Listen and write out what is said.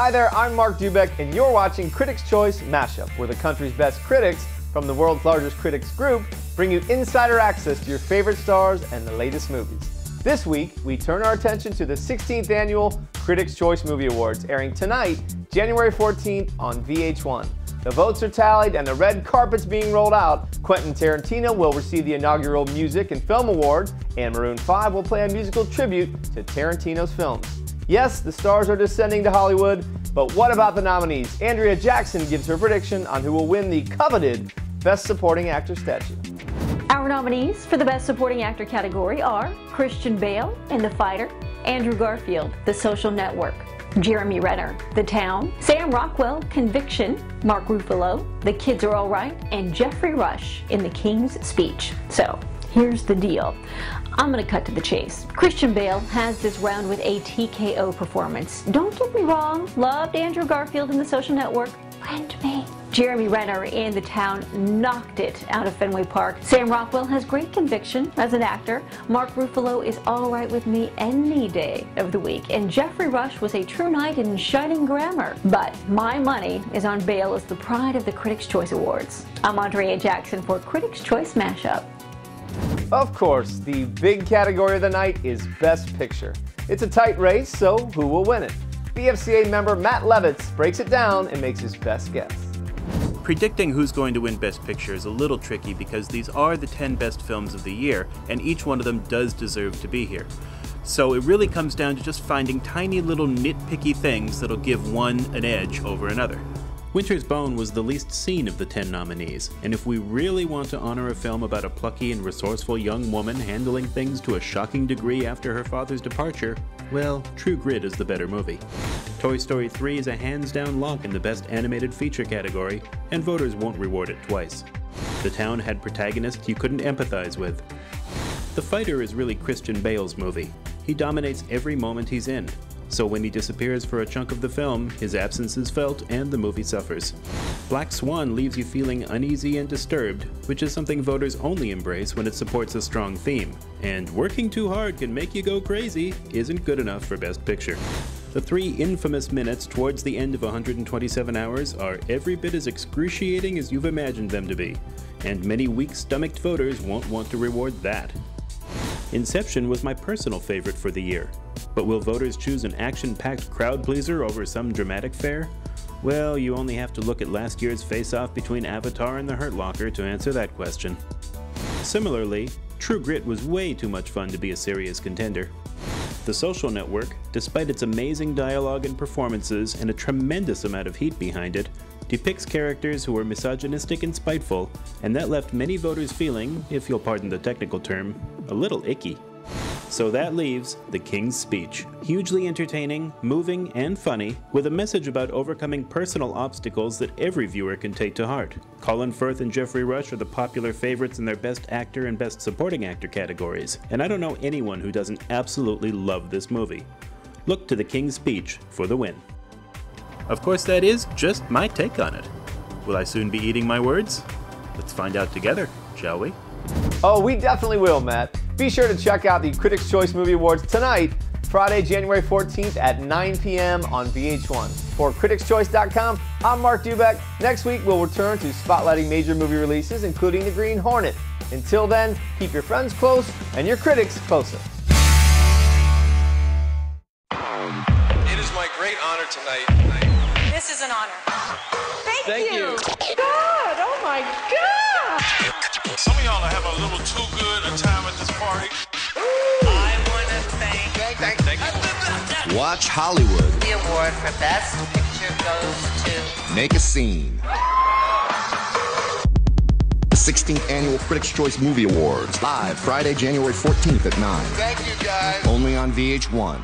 Hi there, I'm Mark Dubek, and you're watching Critics' Choice Mashup, where the country's best critics from the world's largest critics group bring you insider access to your favorite stars and the latest movies. This week, we turn our attention to the 16th annual Critics' Choice Movie Awards, airing tonight, January 14th on VH1. The votes are tallied and the red carpet's being rolled out. Quentin Tarantino will receive the inaugural Music and Film Award, and Maroon 5 will play a musical tribute to Tarantino's films. Yes, the stars are descending to Hollywood, but what about the nominees? Andrea Jackson gives her prediction on who will win the coveted Best Supporting Actor statue. Our nominees for the Best Supporting Actor category are Christian Bale in The Fighter, Andrew Garfield, The Social Network, Jeremy Renner, The Town, Sam Rockwell, Conviction, Mark Ruffalo, The Kids Are All Right, and Jeffrey Rush in The King's Speech. So, here's the deal. I'm gonna cut to the chase. Christian Bale has this round with a TKO performance. Don't get me wrong, loved Andrew Garfield in The Social Network. Friend me. Jeremy Renner in The Town knocked it out of Fenway Park. Sam Rockwell has great conviction as an actor. Mark Ruffalo is all right with me any day of the week. And Jeffrey Rush was a true knight in Shining Grammar. But my money is on Bale as the pride of the Critics' Choice Awards. I'm Andrea Jackson for Critics' Choice Mashup. Of course, the big category of the night is Best Picture. It's a tight race, so who will win it? BFCA member Matt Levitz breaks it down and makes his best guess. Predicting who's going to win Best Picture is a little tricky because these are the 10 best films of the year, and each one of them does deserve to be here. So it really comes down to just finding tiny little nitpicky things that'll give one an edge over another. Winter's Bone was the least seen of the 10 nominees, and if we really want to honor a film about a plucky and resourceful young woman handling things to a shocking degree after her father's departure, well, True Grit is the better movie. Toy Story 3 is a hands-down lock in the Best Animated Feature category, and voters won't reward it twice. The Town had protagonists you couldn't empathize with. The Fighter is really Christian Bale's movie. He dominates every moment he's in. So when he disappears for a chunk of the film, his absence is felt and the movie suffers. Black Swan leaves you feeling uneasy and disturbed, which is something voters only embrace when it supports a strong theme. And Working Too Hard Can Make You Go Crazy isn't good enough for Best Picture. The 3 infamous minutes towards the end of 127 hours are every bit as excruciating as you've imagined them to be, and many weak-stomached voters won't want to reward that. Inception was my personal favorite for the year, but will voters choose an action-packed crowd-pleaser over some dramatic fare? Well, you only have to look at last year's face-off between Avatar and The Hurt Locker to answer that question. Similarly, True Grit was way too much fun to be a serious contender. The Social Network, despite its amazing dialogue and performances and a tremendous amount of heat behind it, depicts characters who are misogynistic and spiteful, and that left many voters feeling, if you'll pardon the technical term, a little icky. So that leaves The King's Speech. Hugely entertaining, moving, and funny, with a message about overcoming personal obstacles that every viewer can take to heart. Colin Firth and Jeffrey Rush are the popular favorites in their Best Actor and Best Supporting Actor categories, and I don't know anyone who doesn't absolutely love this movie. Look to The King's Speech for the win. Of course, that is just my take on it. Will I soon be eating my words? Let's find out together, shall we? Oh, we definitely will, Matt. Be sure to check out the Critics' Choice Movie Awards tonight, Friday, January 14th at 9 p.m. on VH1. For criticschoice.com, I'm Mark Dubek. Next week, we'll return to spotlighting major movie releases, including The Green Hornet. Until then, keep your friends close and your critics closer. It is my great honor tonight. This is an honor. Thank you. God, oh my God. Some of y'all are having a little too good a time at this party. I want to thank Thank you. Watch Hollywood. the award for Best Picture goes to Make a Scene. The 16th Annual Critics' Choice Movie Awards. Live Friday, January 14th at 9. Thank you, guys. Only on VH1.